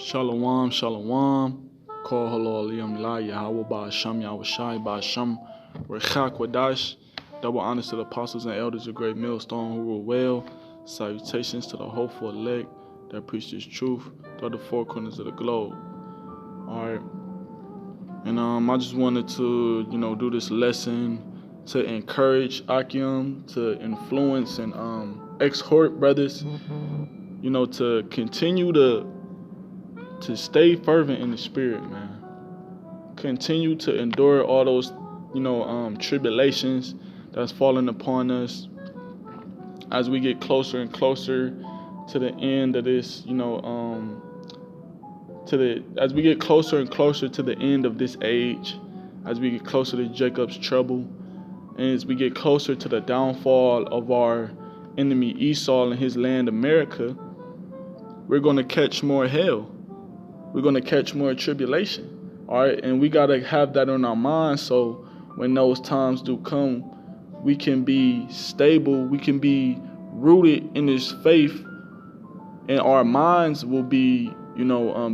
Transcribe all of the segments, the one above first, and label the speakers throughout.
Speaker 1: Shalom, shalom. Call hello aliyam la Yahweh Ba'asham Yahushai Ba'asham Rechak Wadash. Double honors to the apostles and elders of Great Millstone who rule well. Salutations to the hopeful elect that preach this truth throughout the four corners of the globe. Alright. And I just wanted to, do this lesson to encourage Akim, to influence and exhort brothers, to continue to stay fervent in the spirit, man. Continue to endure all those, tribulations that's falling upon us as we get closer and closer to the end of this, as we get closer and closer to the end of this age, as we get closer to Jacob's trouble, and as we get closer to the downfall of our enemy Esau and his land America, we're going to catch more hell. We're going to catch more tribulation. All right. And we got to have that on our minds. So when those times do come, we can be stable. We can be rooted in this faith. And our minds will be,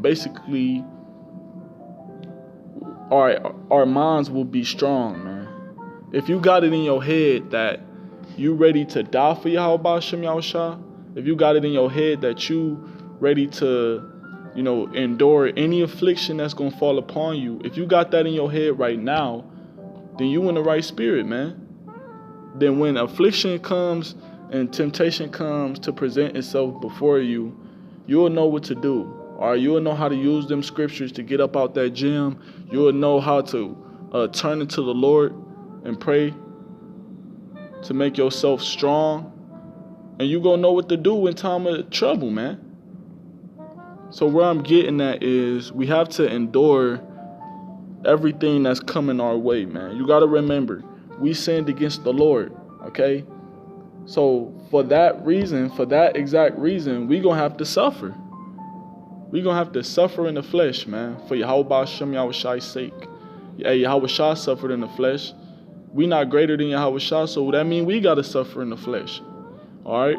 Speaker 1: basically, our minds will be strong, man. If you got it in your head that you ready to die for Yahweh Ba'asham Yahushua, if you got it in your head that you ready to endure any affliction that's going to fall upon you. If you got that in your head right now, then you in the right spirit, man. Then when affliction comes and temptation comes to present itself before you, you'll know what to do. Or you'll know how to use them scriptures to get up out that gym. You'll know how to turn into the Lord and pray to make yourself strong. And you're going to know what to do in time of trouble, man. So where I'm getting at is we have to endure everything that's coming our way, man. You got to remember, we sinned against the Lord, okay? So for that exact reason, we going to have to suffer. We going to have to suffer in the flesh, man, for Yahweh Ba'asham Yahushai's sake. Yeah, Yahweh Shah suffered in the flesh. We not greater than Yahweh Shah, so that means we got to suffer in the flesh. All right?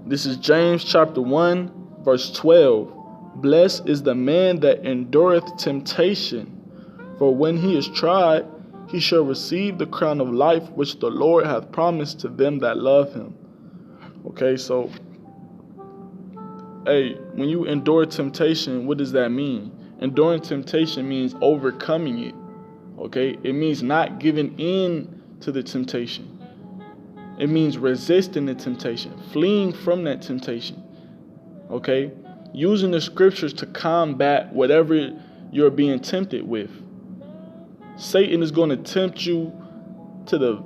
Speaker 1: This is James chapter 1. Verse 12, blessed is the man that endureth temptation, for when he is tried, he shall receive the crown of life which the Lord hath promised to them that love him. Okay, so, when you endure temptation, what does that mean? Enduring temptation means overcoming it. Okay, it means not giving in to the temptation. It means resisting the temptation, fleeing from that temptation. Okay, using the scriptures to combat whatever you're being tempted with. Satan is going to tempt you to the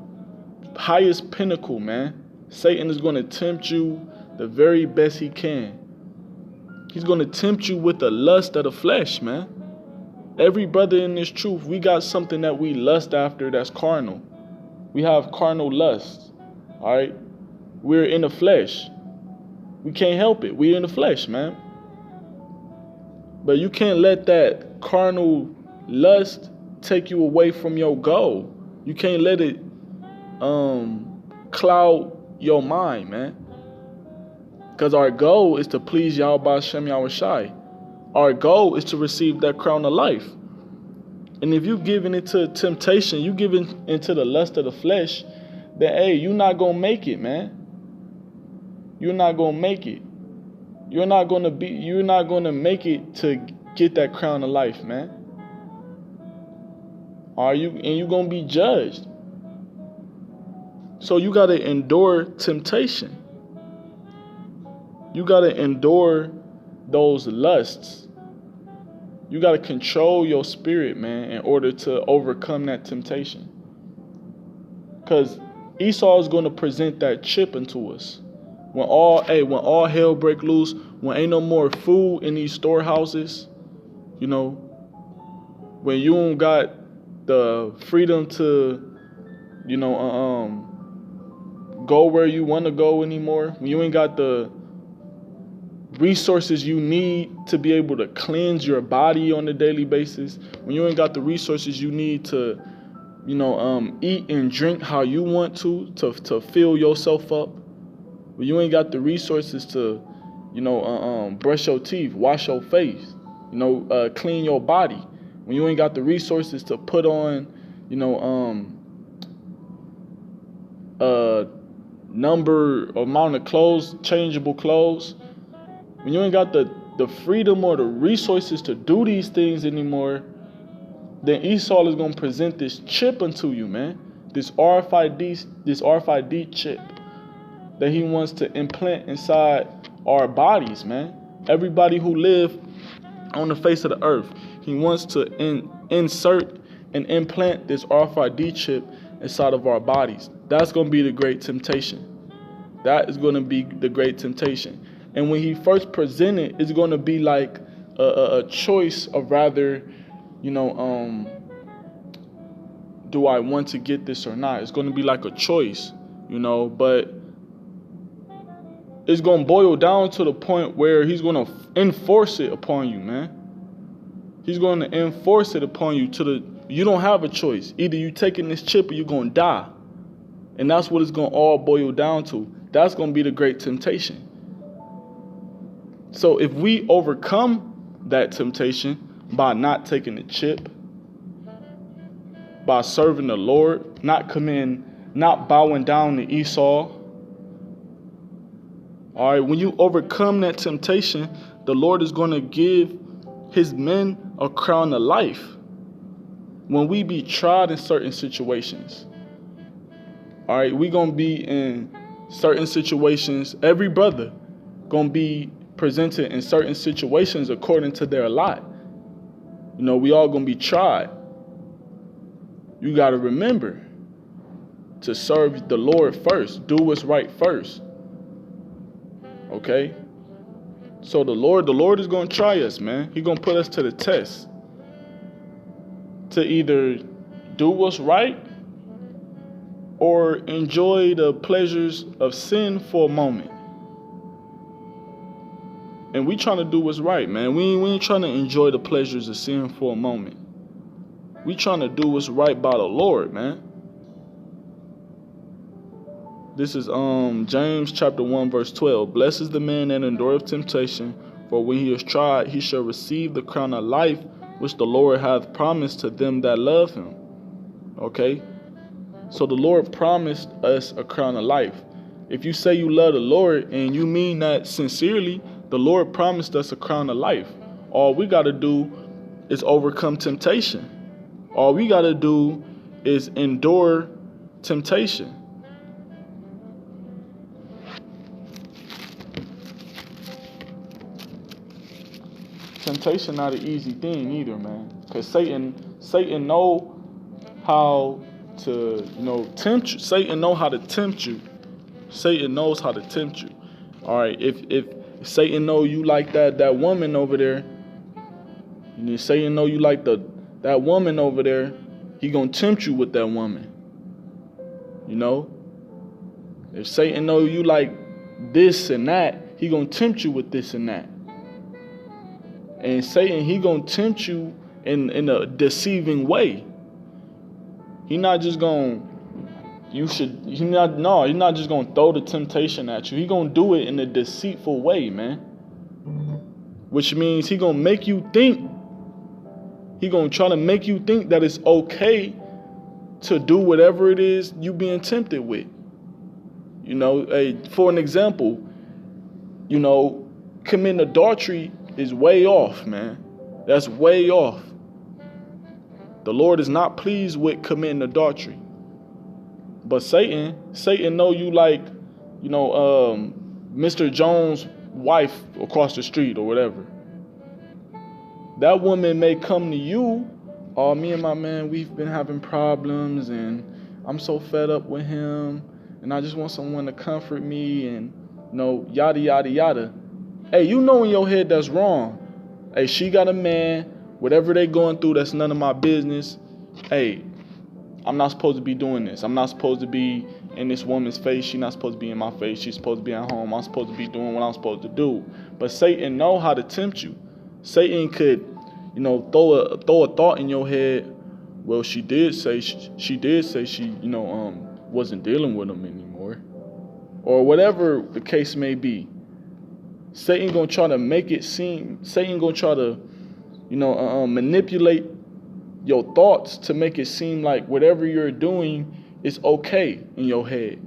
Speaker 1: highest pinnacle, man. Satan is going to tempt you the very best he can. He's going to tempt you with the lust of the flesh, man. Every brother in this truth, we got something that we lust after that's carnal. We have carnal lust, all right? We're in the flesh. We can't help it. We're in the flesh, man. But you can't let that carnal lust take you away from your goal. You can't let it cloud your mind, man. Because our goal is to please Yahweh Ba'asham Yahushai. Our goal is to receive that crown of life. And if you giving into temptation, you giving into the lust of the flesh, then you're not gonna make it, man. You're not going to make it. You're not going to make it to get that crown of life, man. And you're going to be judged. So you got to endure temptation. You got to endure those lusts. You got to control your spirit, man, in order to overcome that temptation. Because Esau is going to present that chip into us. When all hell break loose, when ain't no more food in these storehouses, when you don't got the freedom to, go where you want to go anymore, when you ain't got the resources you need to be able to cleanse your body on a daily basis, when you ain't got the resources you need to, eat and drink how you want to fill yourself up, when you ain't got the resources to brush your teeth, wash your face, clean your body. When you ain't got the resources to put on, amount of clothes, changeable clothes, when you ain't got the freedom or the resources to do these things anymore, then Esau is gonna present this chip unto you, man. This RFID chip that he wants to implant inside our bodies, man. Everybody who live on the face of the earth, he wants to insert and implant this RFID chip inside of our bodies. That's going to be the great temptation. That is going to be the great temptation. And when he first presented, it's going to be like a choice of rather, do I want to get this or not? It's going to be like a choice, but it's going to boil down to the point where he's going to enforce it upon you, man. He's going to enforce it upon you you don't have a choice. Either you taking this chip or you're going to die. And that's what it's going to all boil down to. That's going to be the great temptation. So if we overcome that temptation by not taking the chip, by serving the Lord, not bowing down to Esau. All right, when you overcome that temptation, the Lord is going to give his men a crown of life. When we be tried in certain situations, all right, we going to be in certain situations. Every brother going to be presented in certain situations according to their lot. We all going to be tried. You got to remember to serve the Lord first. Do what's right first. Okay? So the Lord is going to try us, man. He's going to put us to the test. To either do what's right or enjoy the pleasures of sin for a moment. And we trying to do what's right, man. We ain't trying to enjoy the pleasures of sin for a moment. We trying to do what's right by the Lord, man. This is James chapter 1 verse 12. Blessed is the man that endureth temptation, for when he is tried, he shall receive the crown of life which the Lord hath promised to them that love him. Okay? So the Lord promised us a crown of life. If you say you love the Lord and you mean that sincerely, the Lord promised us a crown of life. All we got to do is overcome temptation. All we got to do is endure temptation. Temptation not an easy thing either, man. Because Satan know how to, tempt you. Satan know how to tempt you. Satan knows how to tempt you. All right, if Satan know you like that woman over there, Satan know you like that woman over there, he gonna tempt you with that woman. If Satan know you like this and that, he gonna tempt you with this and that. And Satan, he gonna tempt you in a deceiving way. He not just gonna he's not just gonna throw the temptation at you. He gonna do it in a deceitful way, man. Which means he gonna make you think. He gonna try to make you think that it's okay to do whatever it is you being tempted with. For an example, committing adultery is way off, man. That's way off. The Lord is not pleased with committing adultery. But Satan know you like, Mr. Jones' wife across the street or whatever. That woman may come to you, me and my man, we've been having problems and I'm so fed up with him and I just want someone to comfort me and, yada, yada, yada. Hey, in your head that's wrong. Hey, she got a man, whatever they going through, that's none of my business. Hey, I'm not supposed to be doing this. I'm not supposed to be in this woman's face. She's not supposed to be in my face. She's supposed to be at home. I'm supposed to be doing what I'm supposed to do. But Satan know how to tempt you. Satan could, throw a thought in your head. Well, she did say she wasn't dealing with him anymore, or whatever the case may be. Satan gonna try to make it seem, Satan gonna try to, manipulate your thoughts to make it seem like whatever you're doing is okay in your head.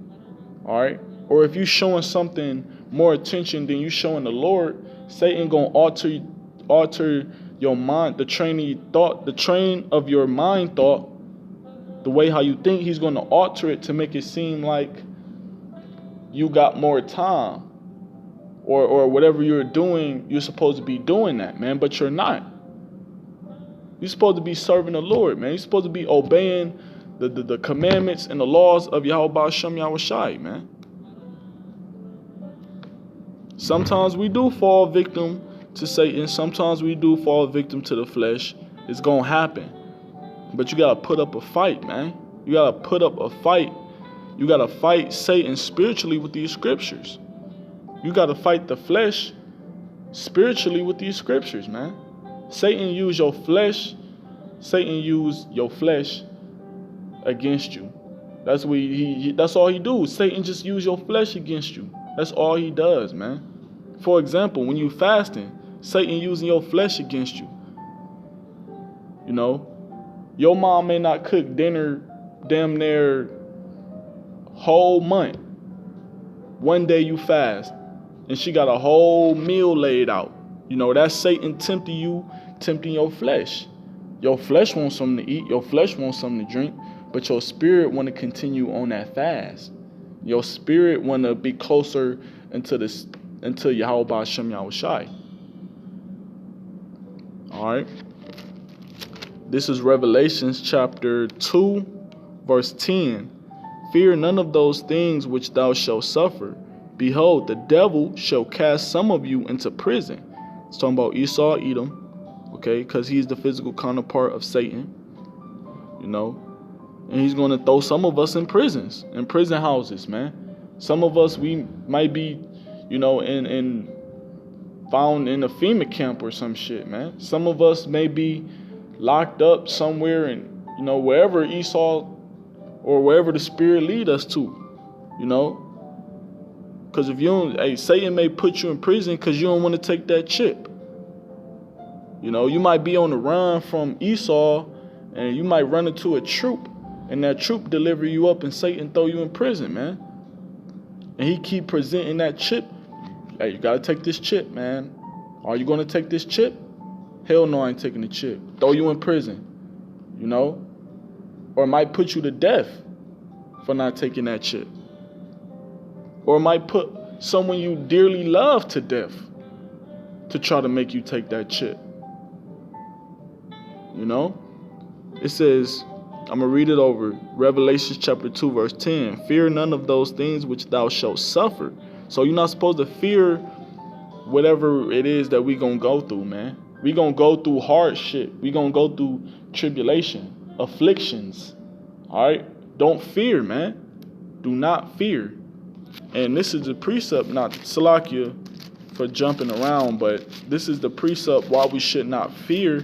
Speaker 1: All right? Or if you're showing something more attention than you showing the Lord, Satan gonna alter your mind, the train of your mind thought, the way how you think. He's gonna alter it to make it seem like you got more time, or whatever you're doing, you're supposed to be doing that, man, but you're not. You're supposed to be serving the Lord, man. You're supposed to be obeying the commandments and the laws of Yahweh Shem Yahushai, man. Sometimes we do fall victim to Satan. Sometimes we do fall victim to the flesh. It's going to happen. But you got to put up a fight, man. You got to put up a fight. You got to fight Satan spiritually with these scriptures. You got to fight the flesh spiritually with these scriptures, man. Satan used your flesh. Satan used your flesh against you. That's what that's all he do. Satan just use your flesh against you. That's all he does, man. For example, when you fasting, Satan using your flesh against you. You know, your mom may not cook dinner damn near whole month. One day you fast, and she got a whole meal laid out. You know, that's Satan tempting you, tempting your flesh. Your flesh wants something to eat. Your flesh wants something to drink. But your spirit want to continue on that fast. Your spirit want to be closer into Yahweh Shem Yahushai. All right. This is Revelations chapter 2, verse 10. Fear none of those things which thou shalt suffer. Behold, the devil shall cast some of you into prison. It's talking about Esau, Edom, okay, because he's the physical counterpart of Satan, you know. And he's going to throw some of us in prisons, in prison houses, man. Some of us, we might be, you know, found in a FEMA camp or some shit, man. Some of us may be locked up somewhere in, you know, wherever Esau or wherever the Spirit lead us to, you know. Because if you don't, Satan may put you in prison because you don't want to take that chip. You know, you might be on the run from Esau and you might run into a troop, and that troop deliver you up and Satan throw you in prison, man. And he keep presenting that chip. Hey, you got to take this chip, man. Are you going to take this chip? Hell no, I ain't taking the chip. Throw you in prison, you know. Or it might put you to death for not taking that chip. Or it might put someone you dearly love to death to try to make you take that chip. You know? It says, I'm going to read it over. Revelation chapter 2, verse 10. Fear none of those things which thou shalt suffer. So you're not supposed to fear whatever it is that we going to go through, man. We going to go through hardship. We going to go through tribulation, afflictions. All right? Don't fear, man. Do not fear. And this is the precept, not Salakia for jumping around, but this is the precept why we should not fear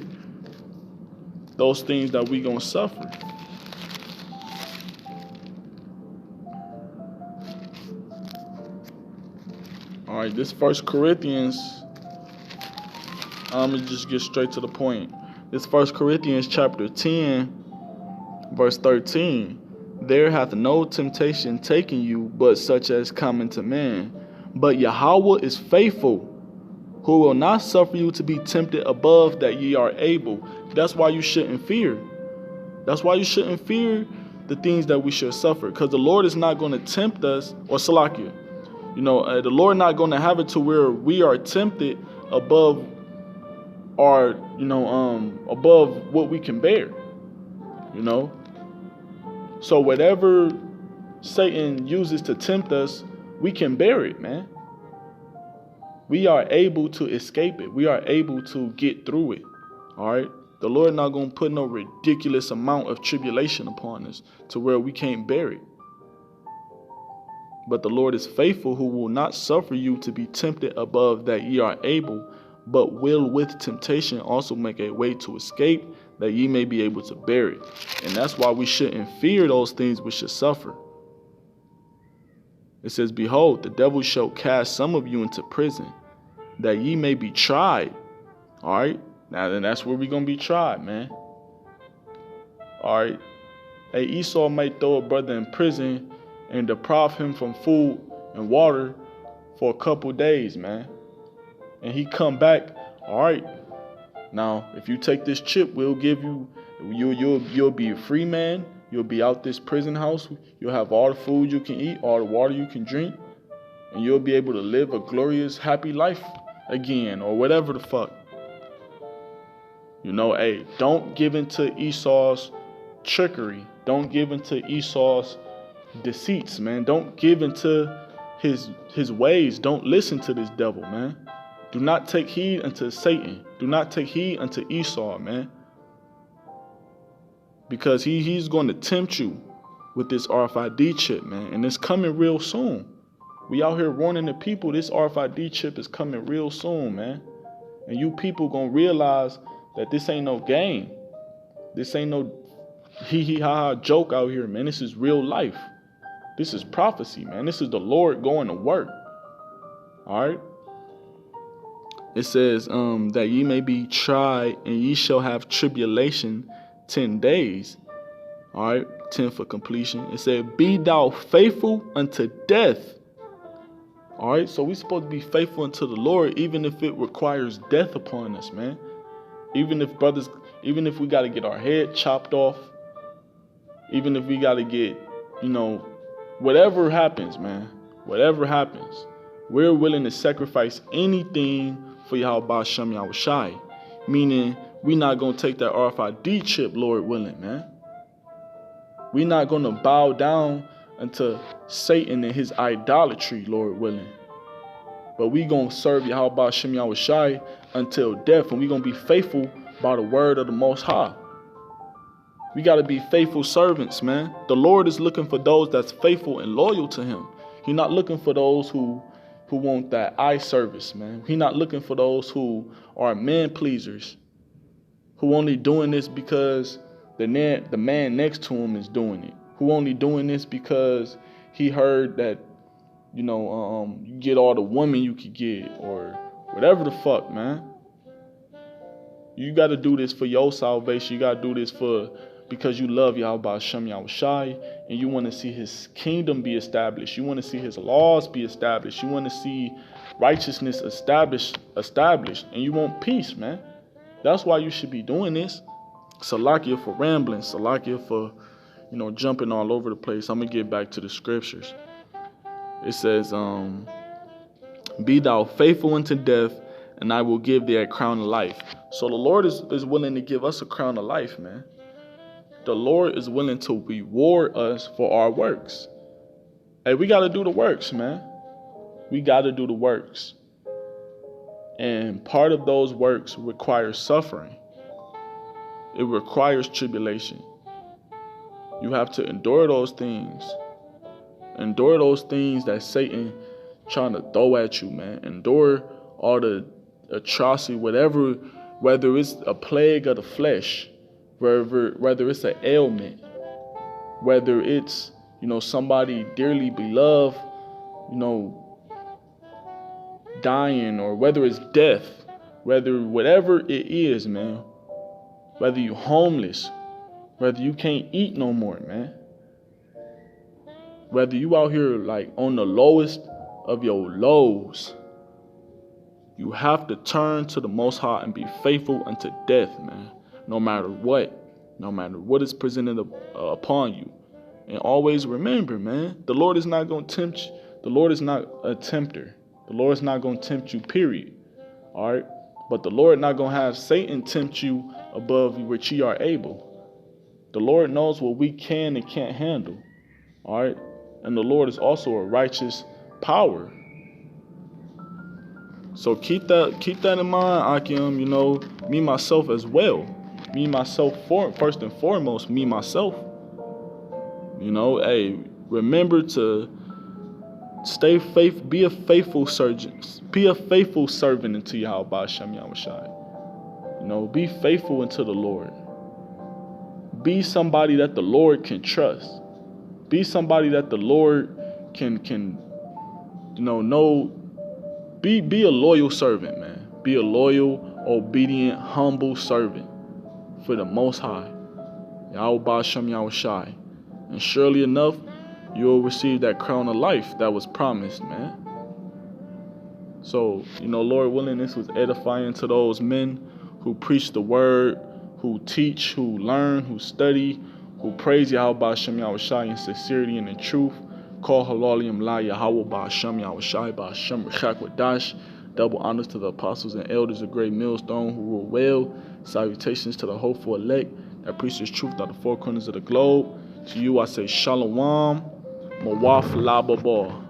Speaker 1: those things that we going to suffer. All right, this 1 Corinthians, I'm going to just get straight to the point. This 1 Corinthians chapter 10, verse 13. There hath no temptation taken you, but such as common to man. But Yahweh is faithful, who will not suffer you to be tempted above that ye are able. That's why you shouldn't fear. That's why you shouldn't fear the things that we should suffer. Because the Lord is not going to tempt us, or Salakia. You know, the Lord not going to have it to where we are tempted above our, above what we can bear. You know. So whatever Satan uses to tempt us, we can bear it, man. We are able to escape it. We are able to get through it. All right. The Lord not going to put no ridiculous amount of tribulation upon us to where we can't bear it. But the Lord is faithful, who will not suffer you to be tempted above that ye are able, but will with temptation also make a way to escape, that ye may be able to bear it. And that's why we shouldn't fear those things which should suffer. It says, behold, the devil shall cast some of you into prison, that ye may be tried. All right. Now then, that's where we gonna be tried, man. All right. Hey, Esau might throw a brother in prison and deprive him from food and water for a couple days, man. And he come back, all right. Now, if you take this chip, we'll give you, you'll be a free man. You'll be out this prison house. You'll have all the food you can eat, all the water you can drink, and you'll be able to live a glorious, happy life again, or whatever the fuck. You know, hey, don't give in to Esau's trickery. Don't give in to Esau's deceits, man. Don't give into his ways. Don't listen to this devil, man. Do not take heed unto Satan. Do not take heed unto Esau, man. Because he's going to tempt you with this RFID chip, man. And it's coming real soon. We out here warning the people this RFID chip is coming real soon, man. And you people going to realize that this ain't no game. This ain't no hee-hee-ha-ha joke out here, man. This is real life. This is prophecy, man. This is the Lord going to work. All right. It says that ye may be tried, and ye shall have tribulation 10 days. All right, 10 for completion. It said, be thou faithful unto death. All right, so we supposed to be faithful unto the Lord, even if it requires death upon us, man. Even if we got to get our head chopped off, even if we got to get, whatever happens, man, whatever happens, we're willing to sacrifice anything for Yahweh Shem Yahushai. Meaning, we're not going to take that RFID chip, Lord willing, man. We're not going to bow down unto Satan and his idolatry, Lord willing. But we going to serve Yahweh Shem Yahushai until death. And we're going to be faithful by the word of the Most High. We got to be faithful servants, man. The Lord is looking for those that's faithful and loyal to him. He's not looking for those who want that eye service, man. He's not looking for those who are man pleasers, who only doing this because the man next to him is doing it, who only doing this because he heard that, you get all the women you could get or whatever the fuck, man. You got to do this for your salvation. You got to do this because you love Yahweh Shem Yahushai and you want to see his kingdom be established. You want to see his laws be established. You want to see righteousness established, and you want peace, man. That's why you should be doing this. Salakia for rambling, Salakia for, jumping all over the place. I'm going to get back to the scriptures. It says, be thou faithful unto death, and I will give thee a crown of life. So the Lord is willing to give us a crown of life, man. The Lord is willing to reward us for our works. Hey, we got to do the works, man. We got to do the works. And part of those works requires suffering. It requires tribulation. You have to endure those things. Endure those things that Satan trying to throw at you, man. Endure all the atrocity, whether it's a plague of the flesh, whether it's an ailment, whether it's, somebody dearly beloved, dying, or whether it's death, whatever it is, man, whether you homeless, whether you can't eat no more, man, whether you out here like on the lowest of your lows, you have to turn to the Most High and be faithful unto death, man. No matter what is presented upon you. And always remember, man, the Lord is not going to tempt you. The Lord is not a tempter. The Lord is not going to tempt you, period. All right? But the Lord not going to have Satan tempt you above which ye are able. The Lord knows what we can and can't handle. All right? And the Lord is also a righteous power. So keep that in mind, Akim, me, myself as well. Me, myself, first and foremost, me, myself. Hey, remember to be a faithful servant. Be a faithful servant unto Yahweh Shem Yahushai. Be faithful unto the Lord. Be somebody that the Lord can trust. Be somebody that the Lord can know be a loyal servant, man. Be a loyal, obedient, humble servant for the Most High. Yahweh Ba'ashem Yahushai. And surely enough, you'll receive that crown of life that was promised, man. So, Lord willing, this was edifying to those men who preach the word, who teach, who learn, who study, who praise Yahweh Ba'ashem Yahushai in sincerity and in truth. Call Halalium La Yahweh Ba'ashem Yahushai Ba'ashem Rechak Wadash. Double honors to the apostles and elders of Great Millstone who rule well. Salutations to the hopeful elect that preach this truth out the four corners of the globe. To you I say Shalom, Mawaf Lababa.